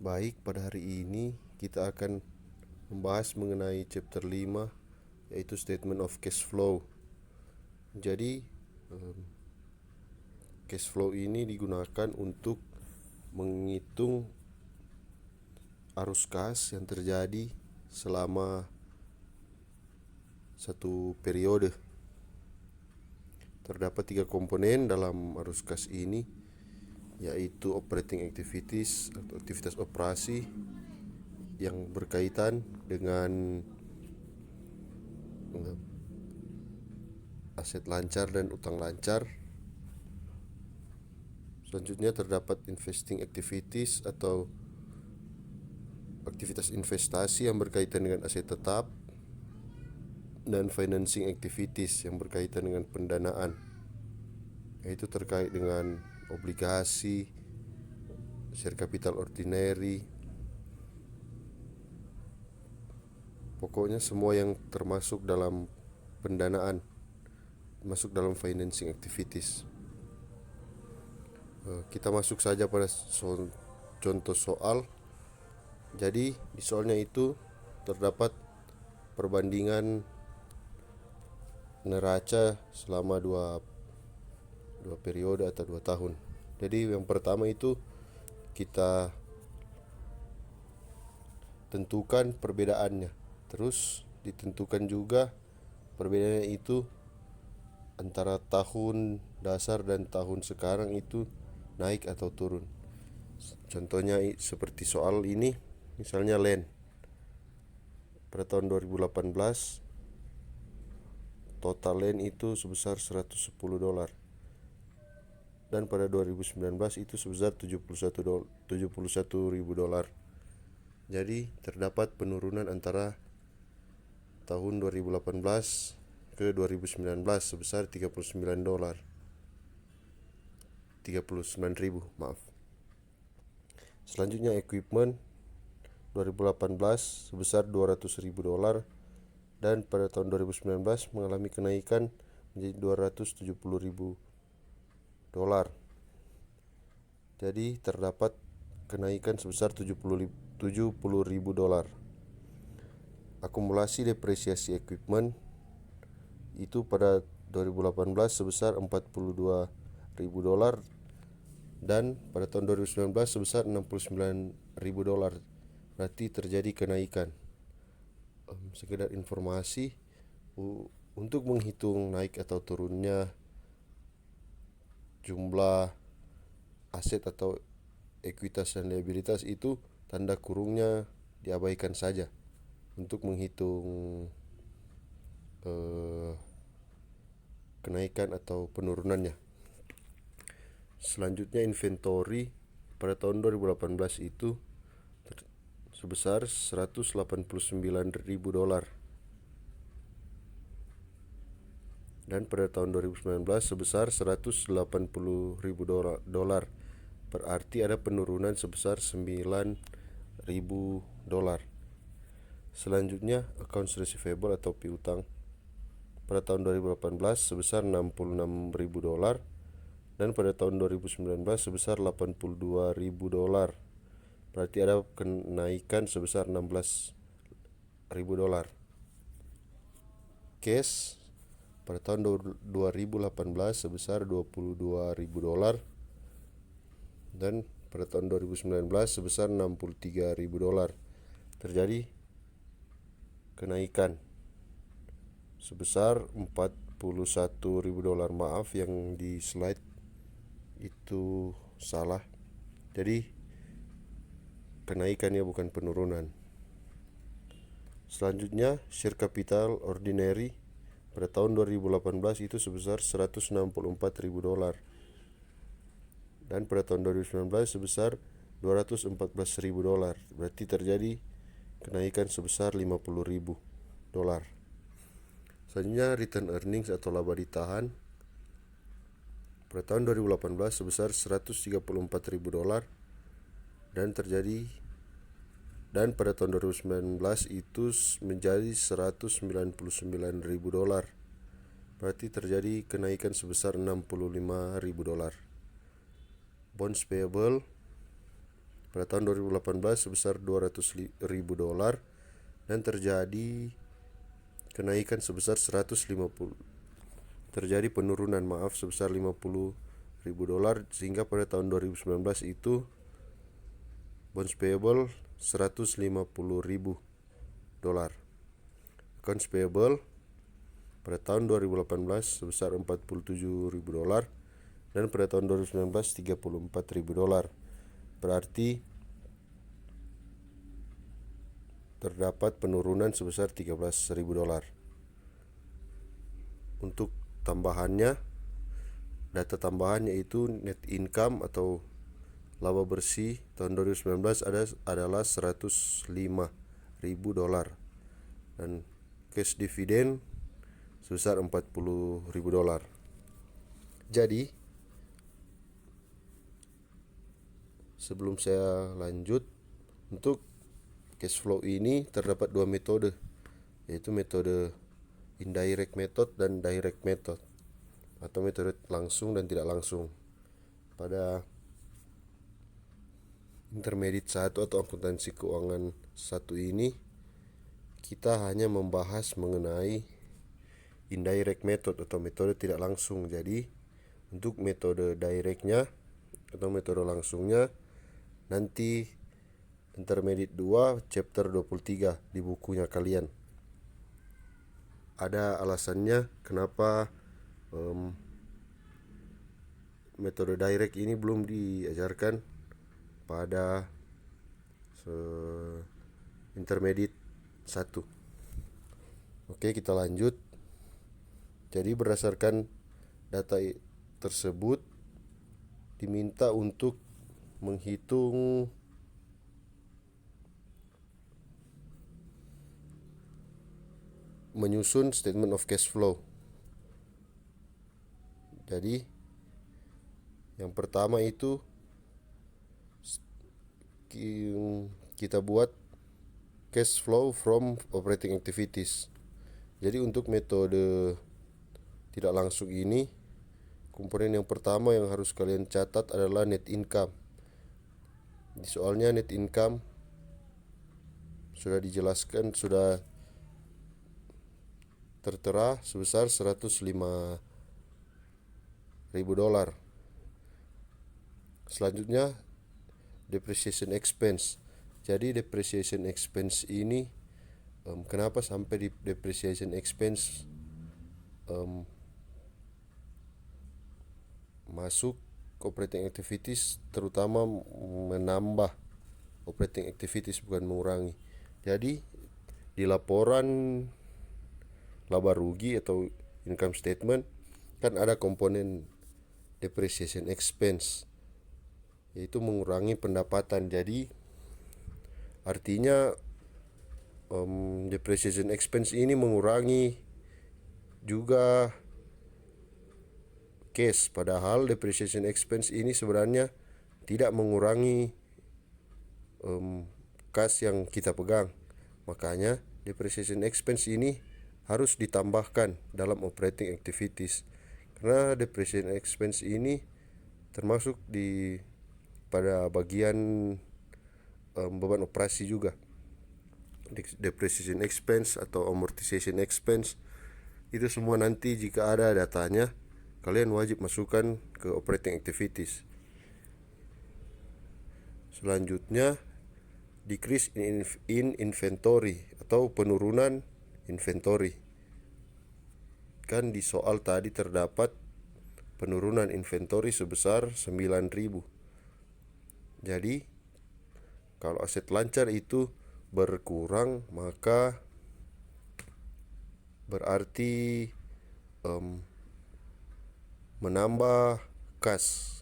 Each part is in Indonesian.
Baik, pada hari ini kita akan membahas mengenai chapter 5, yaitu statement of cash flow. Jadi, cash flow ini digunakan untuk menghitung arus kas yang terjadi selama satu periode. Terdapat 3 komponen dalam arus kas ini, yaitu operating activities atau aktivitas operasi yang berkaitan dengan aset lancar dan utang lancar. Selanjutnya terdapat investing activities atau aktivitas investasi yang berkaitan dengan aset tetap, dan financing activities yang berkaitan dengan pendanaan, yaitu terkait dengan obligasi, share capital ordinary, pokoknya semua yang termasuk dalam pendanaan masuk dalam financing activities. Kita masuk saja pada contoh soal. Jadi di soalnya itu terdapat perbandingan neraca selama dua periode atau 2 tahun. Jadi yang pertama itu kita tentukan perbedaannya. Terus ditentukan juga perbedaannya itu antara tahun dasar dan tahun sekarang itu naik atau turun. Contohnya seperti soal ini, misalnya land. Pada tahun 2018 total land itu sebesar $110, dan pada 2019 itu sebesar $71.000. Jadi terdapat penurunan antara tahun 2018 ke 2019 sebesar $39, 39.000, maaf. Selanjutnya equipment 2018 sebesar $200.000, dan pada tahun 2019 mengalami kenaikan menjadi $270.000. Jadi terdapat kenaikan sebesar $70.000. Akumulasi depresiasi equipment itu pada 2018 sebesar $42.000, dan pada tahun 2019 sebesar $69.000. Berarti terjadi kenaikan. Sekedar informasi, untuk menghitung naik atau turunnya jumlah aset atau ekuitas dan liabilitas itu tanda kurungnya diabaikan saja untuk menghitung kenaikan atau penurunannya. Selanjutnya inventory pada tahun 2018 itu sebesar $189.000, dan pada tahun 2019 sebesar $180.000. Berarti ada penurunan sebesar $9.000. Selanjutnya accounts receivable atau piutang pada tahun 2018 sebesar $66.000, dan pada tahun 2019 sebesar $82.000. Berarti ada kenaikan sebesar $16.000. Cash pada tahun 2018 sebesar $22.000, dan pada tahun 2019 sebesar $63.000. Terjadi kenaikan sebesar $41.000. Maaf, yang di slide itu salah. Jadi kenaikannya bukan penurunan. Selanjutnya share capital ordinary pada tahun 2018 itu sebesar $164.000, dan pada tahun 2019 sebesar $214.000. Berarti terjadi kenaikan sebesar $50.000. Selanjutnya return earnings atau laba ditahan pada tahun 2018 sebesar $134.000, dan pada tahun 2019 itu menjadi $199.000. Berarti terjadi kenaikan sebesar $65.000. Bonds payable pada tahun 2018 sebesar 200.000 dolar dan terjadi kenaikan sebesar 150, terjadi penurunan sebesar 50.000 dolar, sehingga pada tahun 2019 itu bonds payable 150.000 dolar. Accounts payable pada tahun 2018 sebesar 47.000 dolar dan pada tahun 2019 34.000 dolar. Berarti terdapat penurunan sebesar 13.000 dolar. Untuk tambahannya, data tambahan yaitu net income atau laba bersih tahun 2019 adalah 105.000 dolar dan cash dividend sebesar 40.000 dolar. Jadi sebelum saya lanjut, untuk cash flow ini terdapat dua metode, yaitu metode indirect method dan direct method, atau metode langsung dan tidak langsung. Pada intermediate 1 atau akuntansi keuangan 1 ini, kita hanya membahas mengenai indirect method atau metode tidak langsung. Jadi untuk metode directnya atau metode langsungnya nanti intermediate 2 chapter 23 di bukunya kalian. Ada alasannya kenapa metode direct ini belum diajarkan pada intermediate 1. Oke, kita lanjut. Jadi berdasarkan data tersebut diminta untuk menghitung menyusun statement of cash flow. Jadi yang pertama itu kita buat cash flow from operating activities. Jadi untuk metode tidak langsung ini, komponen yang pertama yang harus kalian catat adalah net income. Di soalnya net income sudah dijelaskan, sudah tertera sebesar 105.000 dolar. Selanjutnya depreciation expense. Jadi depreciation expense ini kenapa sampai di depreciation expense masuk operating activities, terutama menambah operating activities bukan mengurangi. Jadi di laporan laba rugi atau income statement kan ada komponen depreciation expense, yaitu mengurangi pendapatan. Jadi artinya depreciation expense ini mengurangi juga cash, padahal depreciation expense ini sebenarnya tidak mengurangi kas yang kita pegang. Makanya depreciation expense ini harus ditambahkan dalam operating activities, karena depreciation expense ini termasuk pada bagian beban operasi juga. Depreciation expense atau amortization expense itu semua nanti jika ada datanya kalian wajib masukkan ke operating activities. Selanjutnya decrease in inventory atau penurunan inventory. Kan di soal tadi terdapat penurunan inventory sebesar 9.000. Jadi kalau aset lancar itu berkurang, maka berarti menambah kas.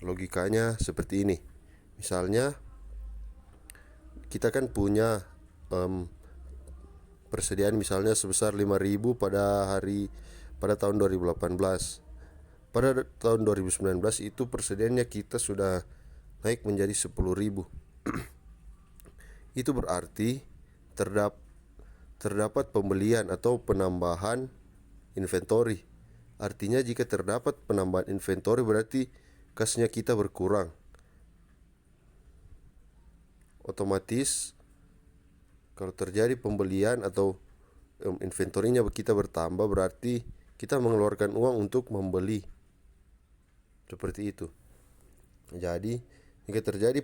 Logikanya seperti ini. Misalnya kita kan punya persediaan misalnya sebesar 5.000 pada tahun 2018. Pada tahun 2019 itu persediaannya kita sudah naik menjadi 10.000. Itu berarti terdapat pembelian atau penambahan inventory. Artinya jika terdapat penambahan inventory berarti kasnya kita berkurang. otomatis kalau terjadi pembelian atau inventorinya kita bertambah, berarti kita mengeluarkan uang untuk membeli. Seperti itu. Jadi jika terjadi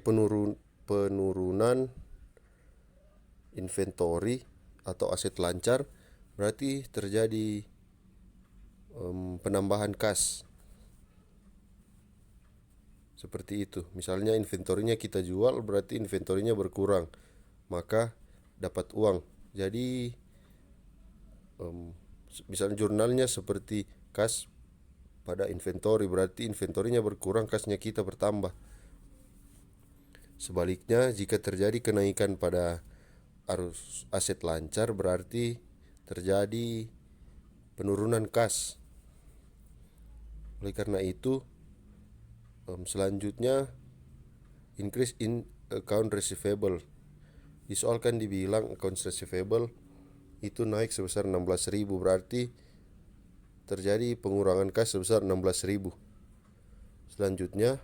penurunan inventory atau aset lancar, berarti terjadi penambahan kas. Seperti itu. Misalnya inventorinya kita jual, berarti inventorinya berkurang, maka dapat uang. Jadi misalnya jurnalnya seperti kas pada inventory, berarti inventorinya berkurang, kasnya kita bertambah. Sebaliknya, jika terjadi kenaikan pada arus aset lancar, berarti terjadi penurunan kas. Oleh karena itu, selanjutnya increase in account receivable. Di soal kan dibilang account receivable itu naik sebesar 16.000, berarti terjadi pengurangan kas sebesar 16.000. Selanjutnya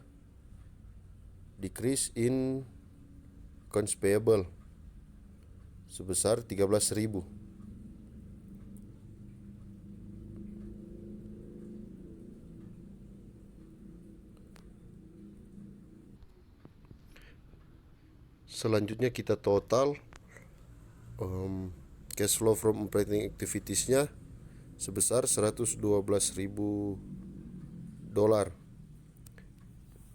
decrease in accounts payable sebesar 13.000. Selanjutnya kita total cash flow from operating activities-nya sebesar 112.000 dolar.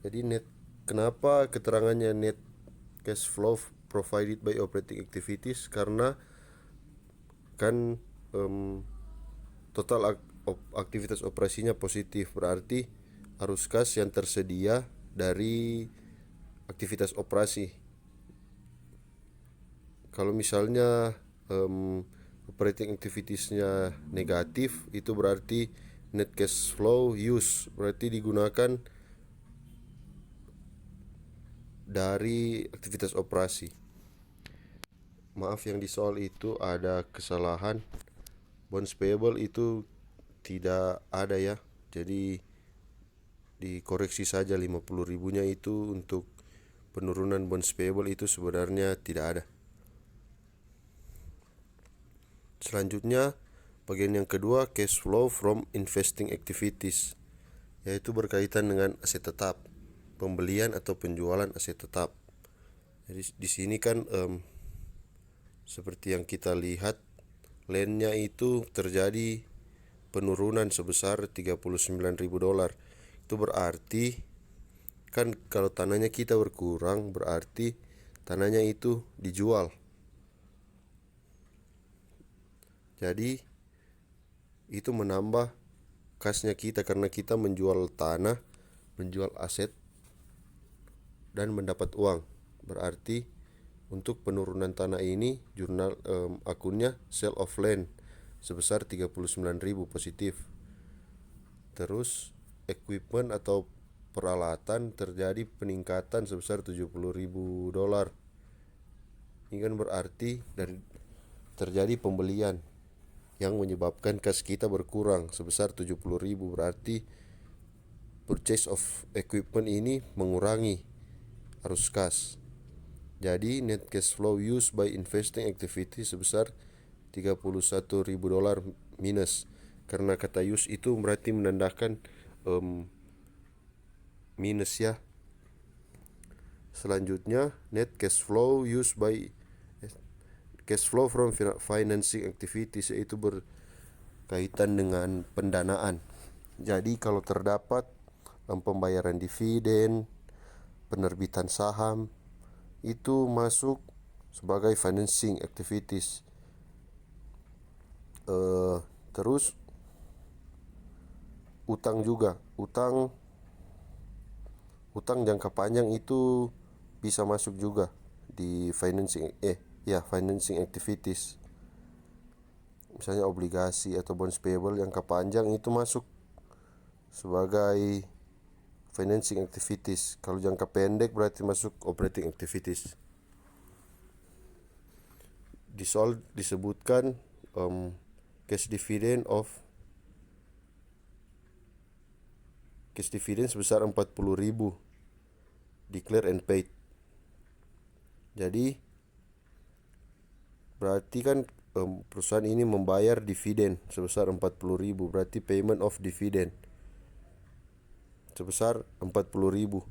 Jadi kenapa keterangannya net cash flow provided by operating activities? Karena kan total aktivitas operasinya positif, berarti arus kas yang tersedia dari aktivitas operasi. Kalau misalnya operating activities-nya negatif, itu berarti net cash flow use, berarti digunakan dari aktivitas operasi. Maaf, yang di soal itu ada kesalahan. Bonds payable itu tidak ada ya. Jadi dikoreksi saja, 50.000-nya itu untuk penurunan bonds payable, itu sebenarnya tidak ada. Selanjutnya bagian yang kedua, cash flow from investing activities, yaitu berkaitan dengan aset tetap, pembelian atau penjualan aset tetap. Jadi di sini kan seperti yang kita lihat, landnya itu terjadi penurunan sebesar 39.000 dolar. Itu berarti kan kalau tanahnya kita berkurang, berarti tanahnya itu dijual. Jadi itu menambah kasnya kita karena kita menjual tanah, menjual aset dan mendapat uang. Berarti untuk penurunan tanah ini jurnal akunnya sale of land sebesar 39.000 positif. Terus equipment atau peralatan terjadi peningkatan sebesar 70.000 dolar. Ini kan berarti terjadi pembelian yang menyebabkan kas kita berkurang sebesar 70.000, berarti purchase of equipment ini mengurangi arus kas. Jadi net cash flow used by investing activity sebesar 31.000 dolar minus. Karena kata use itu berarti menandakan minus ya. Selanjutnya net cash flow used by cash flow from financing activities, yaitu berkaitan dengan pendanaan. Jadi kalau terdapat pembayaran dividen, penerbitan saham, itu masuk sebagai financing activities. Terus utang juga, utang jangka panjang itu bisa masuk juga di financing activities. Misalnya obligasi atau bonds payable jangka panjang itu masuk sebagai financing activities. Kalau jangka pendek berarti masuk operating activities. Di soal disebutkan cash dividend sebesar 40.000 declare and paid. Jadi berarti kan perusahaan ini membayar dividen sebesar 40.000, berarti payment of dividend sebesar 40.000.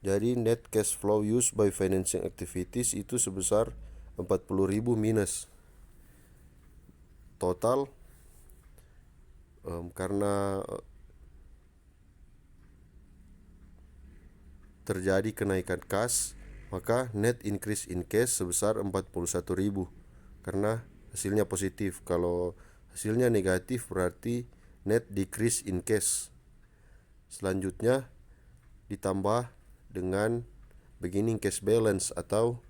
Jadi net cash flow used by financing activities itu sebesar 40.000 minus total karena terjadi kenaikan kas, maka net increase in cash sebesar 41.000 karena hasilnya positif. Kalau hasilnya negatif berarti net decrease in cash. Selanjutnya ditambah dengan beginning cash balance atau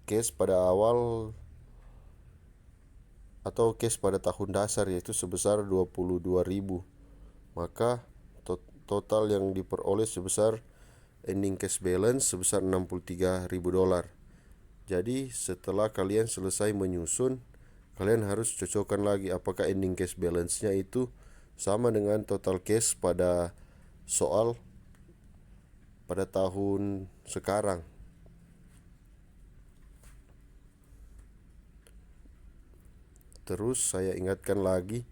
cash pada awal atau cash pada tahun dasar, yaitu sebesar 22.000. Maka total yang diperoleh sebesar ending cash balance sebesar $63.000. Jadi setelah kalian selesai menyusun, kalian harus cocokkan lagi apakah ending cash balance-nya itu sama dengan total cash pada soal pada tahun sekarang. Terus saya ingatkan lagi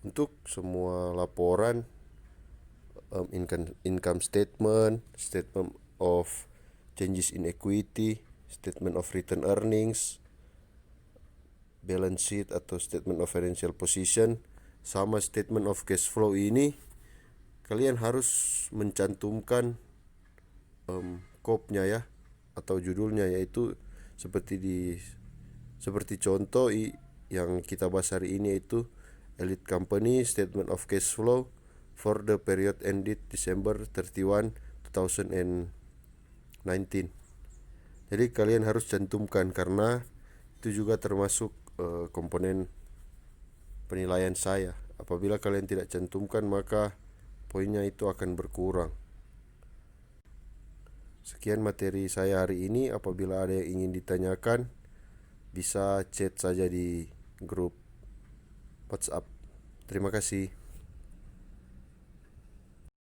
untuk semua laporan income statement, statement of changes in equity, statement of return earnings, balance sheet atau statement of financial position, sama statement of cash flow ini kalian harus mencantumkan kopnya ya atau judulnya, yaitu seperti contoh yang kita bahas hari ini, yaitu Elite Company Statement of Cash Flow for the period ended December 31, 2019. Jadi kalian harus cantumkan karena itu juga termasuk komponen penilaian saya. Apabila kalian tidak cantumkan, maka poinnya itu akan berkurang. Sekian materi saya hari ini. Apabila ada yang ingin ditanyakan, bisa chat saja di grup WhatsApp. Terima kasih.